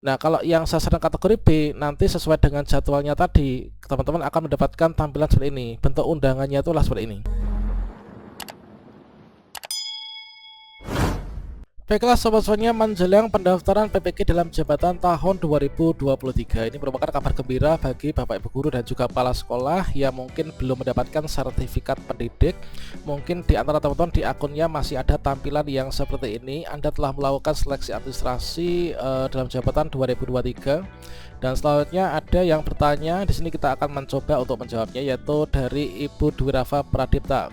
Nah, kalau yang sasaran kategori B nanti sesuai dengan jadwalnya tadi, teman-teman akan mendapatkan tampilan seperti ini. Bentuk undangannya itulah seperti ini. Baiklah sobat-sobatnya, menjelang pendaftaran PPG dalam jabatan tahun 2023 ini merupakan kabar gembira bagi Bapak Ibu guru dan juga kepala sekolah yang mungkin belum mendapatkan sertifikat pendidik. Mungkin di antara teman-teman di akunnya masih ada tampilan yang seperti ini. Anda telah melakukan seleksi administrasi dalam jabatan 2023. Dan selanjutnya ada yang bertanya, di sini kita akan mencoba untuk menjawabnya, yaitu dari Ibu Dwi Rafa Pradipta.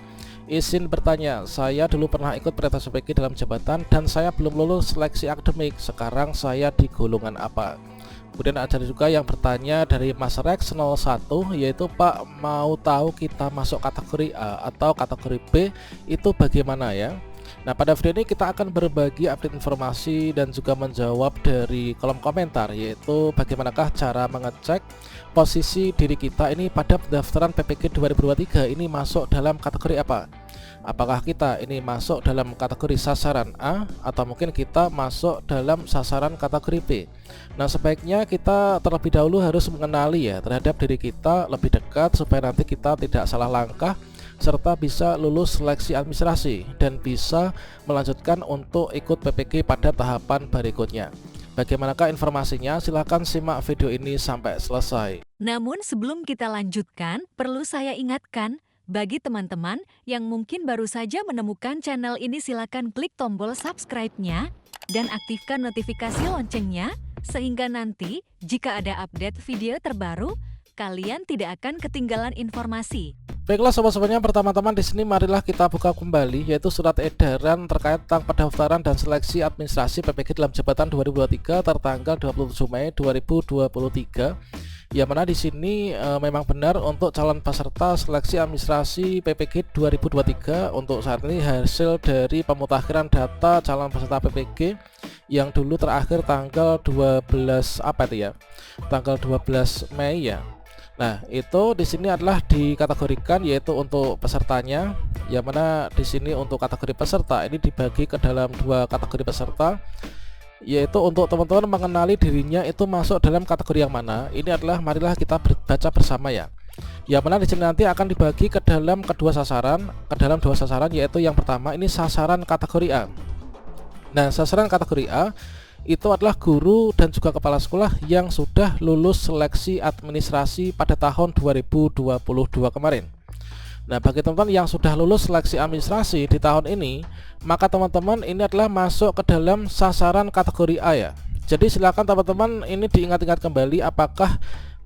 Izin bertanya, saya dulu pernah ikut pretest PPG dalam jabatan dan saya belum lulus seleksi akademik. Sekarang saya di golongan apa? Kemudian ada juga yang bertanya dari Mas Rex 01, yaitu Pak, mau tahu kita masuk kategori A atau kategori B itu bagaimana ya? Nah, pada video ini kita akan berbagi update informasi dan juga menjawab dari kolom komentar, yaitu bagaimanakah cara mengecek posisi diri kita ini pada pendaftaran PPG 2023 ini masuk dalam kategori apa. Apakah kita ini masuk dalam kategori sasaran A atau mungkin kita masuk dalam sasaran kategori B. Nah, sebaiknya kita terlebih dahulu harus mengenali ya terhadap diri kita lebih dekat supaya nanti kita tidak salah langkah serta bisa lulus seleksi administrasi dan bisa melanjutkan untuk ikut PPG pada tahapan berikutnya. Bagaimanakah informasinya? Silahkan simak video ini sampai selesai. Namun sebelum kita lanjutkan, perlu saya ingatkan, bagi teman-teman yang mungkin baru saja menemukan channel ini, silakan klik tombol subscribe-nya dan aktifkan notifikasi loncengnya, sehingga nanti jika ada update video terbaru, kalian tidak akan ketinggalan informasi. Baiklah sobat-sobatnya, pertama-tama di sini marilah kita buka kembali yaitu surat edaran terkait tentang pendaftaran dan seleksi administrasi PPG dalam jabatan 2023 tertanggal 27 Mei 2023. Yang mana di sini memang benar untuk calon peserta seleksi administrasi PPG 2023 untuk saat ini hasil dari pemutakhiran data calon peserta PPG yang dulu terakhir tanggal 12 apa itu ya? Tanggal 12 Mei ya. Nah, itu di sini adalah dikategorikan yaitu untuk pesertanya, yang mana di sini untuk kategori peserta ini dibagi ke dalam dua kategori peserta, yaitu untuk teman-teman mengenali dirinya itu masuk dalam kategori yang mana. Ini adalah marilah kita baca bersama ya. Yang mana di sini nanti akan dibagi ke dalam dua sasaran, yaitu yang pertama ini sasaran kategori A. Nah, sasaran kategori A itu adalah guru dan juga kepala sekolah yang sudah lulus seleksi administrasi pada tahun 2022 kemarin. Nah, bagi teman-teman yang sudah lulus seleksi administrasi di tahun ini, maka teman-teman ini adalah masuk ke dalam sasaran kategori A ya. Jadi silakan teman-teman ini diingat-ingat kembali apakah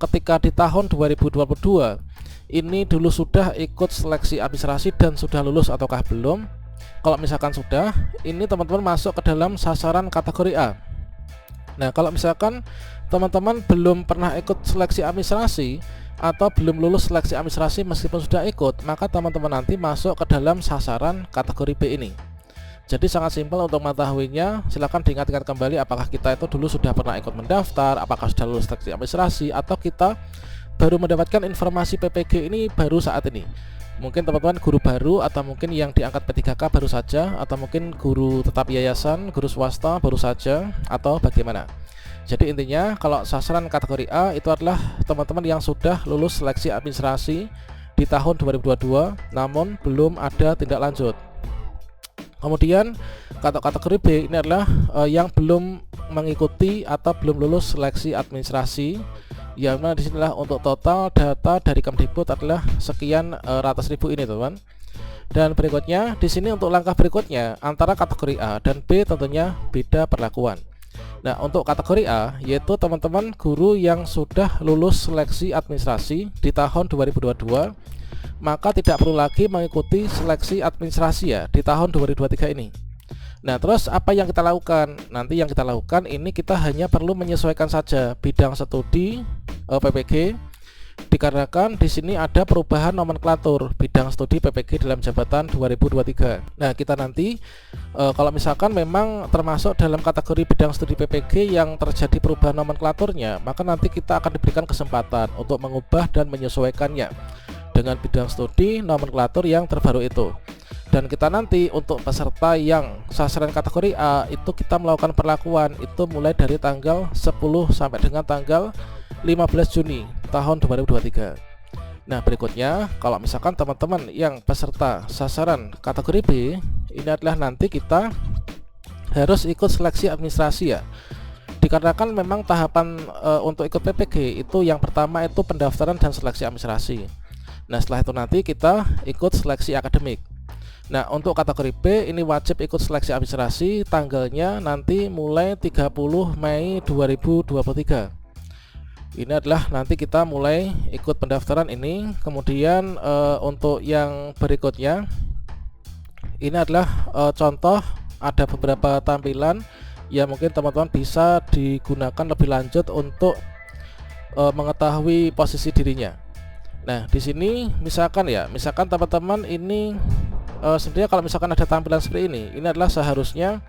ketika di tahun 2022 ini dulu sudah ikut seleksi administrasi dan sudah lulus ataukah belum. Kalau misalkan sudah, ini teman-teman masuk ke dalam sasaran kategori A. Nah, kalau misalkan teman-teman belum pernah ikut seleksi administrasi atau belum lulus seleksi administrasi meskipun sudah ikut, maka teman-teman nanti masuk ke dalam sasaran kategori B ini. Jadi sangat simpel untuk mengetahuinya. Silahkan diingat-ingat kembali apakah kita itu dulu sudah pernah ikut mendaftar, apakah sudah lulus seleksi administrasi, atau kita baru mendapatkan informasi PPG ini baru saat ini. Mungkin teman-teman guru baru, atau mungkin yang diangkat P3K baru saja, atau mungkin guru tetap yayasan, guru swasta baru saja, atau bagaimana. Jadi intinya kalau sasaran kategori A itu adalah teman-teman yang sudah lulus seleksi administrasi di tahun 2022 namun belum ada tindak lanjut. Kemudian kategori B ini adalah yang belum mengikuti atau belum lulus seleksi administrasi, yang mana disinilah untuk total data dari Kemdikbud adalah sekian ratus ribu ini teman. Dan berikutnya di sini untuk langkah berikutnya antara kategori A dan B tentunya beda perlakuan. Nah, untuk kategori A yaitu teman-teman guru yang sudah lulus seleksi administrasi di tahun 2022, maka tidak perlu lagi mengikuti seleksi administrasi ya di tahun 2023 ini. Nah, terus apa yang kita lakukan? Nanti yang kita lakukan ini kita hanya perlu menyesuaikan saja bidang studi PPG, dikarenakan di sini ada perubahan nomenklatur bidang studi PPG dalam jabatan 2023. Nah, kita nanti kalau misalkan memang termasuk dalam kategori bidang studi PPG yang terjadi perubahan nomenklaturnya, maka nanti kita akan diberikan kesempatan untuk mengubah dan menyesuaikannya dengan bidang studi nomenklatur yang terbaru itu. Dan kita nanti untuk peserta yang sasaran kategori A itu kita melakukan perlakuan itu mulai dari tanggal 10 sampai dengan tanggal 15 Juni tahun 2023. Nah, berikutnya kalau misalkan teman-teman yang peserta sasaran kategori B, ini adalah nanti kita harus ikut seleksi administrasi ya. Dikarenakan memang tahapan untuk ikut PPG itu yang pertama itu pendaftaran dan seleksi administrasi. Nah, setelah itu nanti kita ikut seleksi akademik. Nah, untuk kategori B ini wajib ikut seleksi administrasi, tanggalnya nanti mulai 30 Mei 2023. Ini adalah nanti kita mulai ikut pendaftaran ini. Kemudian untuk yang berikutnya ini adalah contoh, ada beberapa tampilan yang mungkin teman-teman bisa digunakan lebih lanjut untuk mengetahui posisi dirinya. Nah, di sini misalkan teman-teman ini sebenarnya kalau misalkan ada tampilan seperti ini adalah seharusnya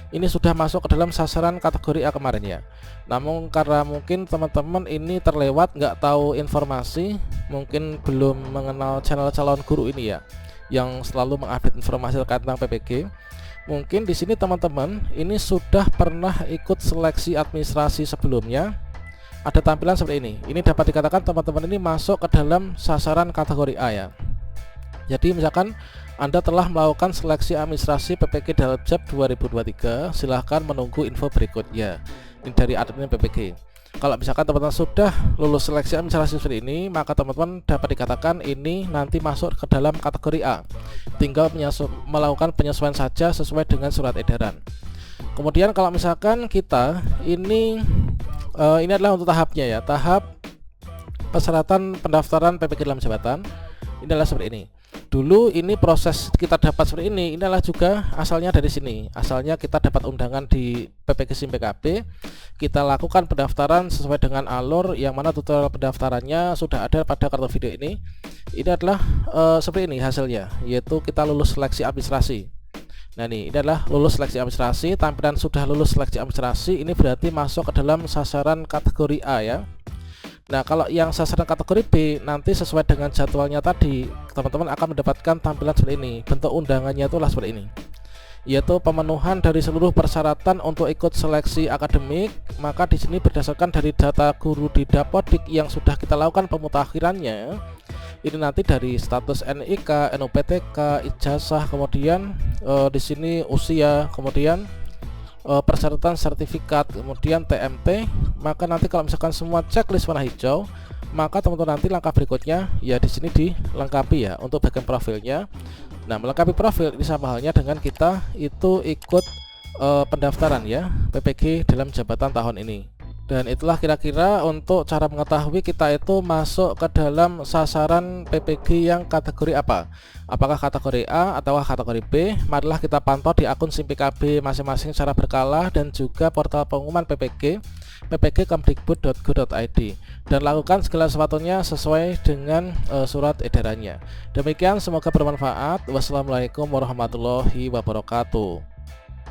ini sudah masuk ke dalam sasaran kategori A kemarin ya. Namun karena mungkin teman-teman ini terlewat, nggak tahu informasi, mungkin belum mengenal channel calon guru ini ya, yang selalu mengupdate informasi terkait tentang PPG. Mungkin di sini teman-teman ini sudah pernah ikut seleksi administrasi sebelumnya. Ada tampilan seperti ini. Ini dapat dikatakan teman-teman ini masuk ke dalam sasaran kategori A ya. Jadi misalkan Anda telah melakukan seleksi administrasi PPG dalam JAB 2023, silahkan menunggu info berikutnya. Ini dari admin PPG. Kalau misalkan teman-teman sudah lulus seleksi administrasi seperti ini, maka teman-teman dapat dikatakan ini nanti masuk ke dalam kategori A. Tinggal melakukan penyesuaian saja sesuai dengan surat edaran. Kemudian kalau misalkan kita ini adalah untuk tahapnya ya, tahap persyaratan pendaftaran PPG dalam jabatan. Ini adalah seperti ini. Dulu ini proses kita dapat seperti ini adalah juga asalnya dari sini. Asalnya kita dapat undangan di PPG SIM PKB, kita lakukan pendaftaran sesuai dengan alur yang mana tutorial pendaftarannya sudah ada pada kartu video ini. Ini adalah seperti ini hasilnya, yaitu kita lulus seleksi administrasi. Nah, ini adalah lulus seleksi administrasi. Tampilan sudah lulus seleksi administrasi ini berarti masuk ke dalam sasaran kategori A ya. Nah, kalau yang sasaran kategori B nanti sesuai dengan jadwalnya tadi, teman-teman akan mendapatkan tampilan seperti ini. Bentuk undangannya itulah seperti ini, yaitu pemenuhan dari seluruh persyaratan untuk ikut seleksi akademik. Maka di sini berdasarkan dari data guru di Dapodik yang sudah kita lakukan pemutakhirannya, ini nanti dari status NIK, NUPTK, ijazah, kemudian di sini usia, kemudian persyaratan sertifikat, kemudian TMT. Maka nanti kalau misalkan semua checklist warna hijau, maka teman-teman nanti langkah berikutnya ya di sini dilengkapi ya untuk bagian profilnya. Nah, melengkapi profil ini sama halnya dengan kita itu ikut pendaftaran ya PPG dalam jabatan tahun ini. Dan itulah kira-kira untuk cara mengetahui kita itu masuk ke dalam sasaran PPG yang kategori apa. Apakah kategori A atau kategori B? Marilah kita pantau di akun SIM PKB masing-masing secara berkala dan juga portal pengumuman PPG ppg.kemdikbud.go.id, dan lakukan segala sesuatunya sesuai dengan surat edarannya. Demikian, semoga bermanfaat. Wassalamualaikum warahmatullahi wabarakatuh.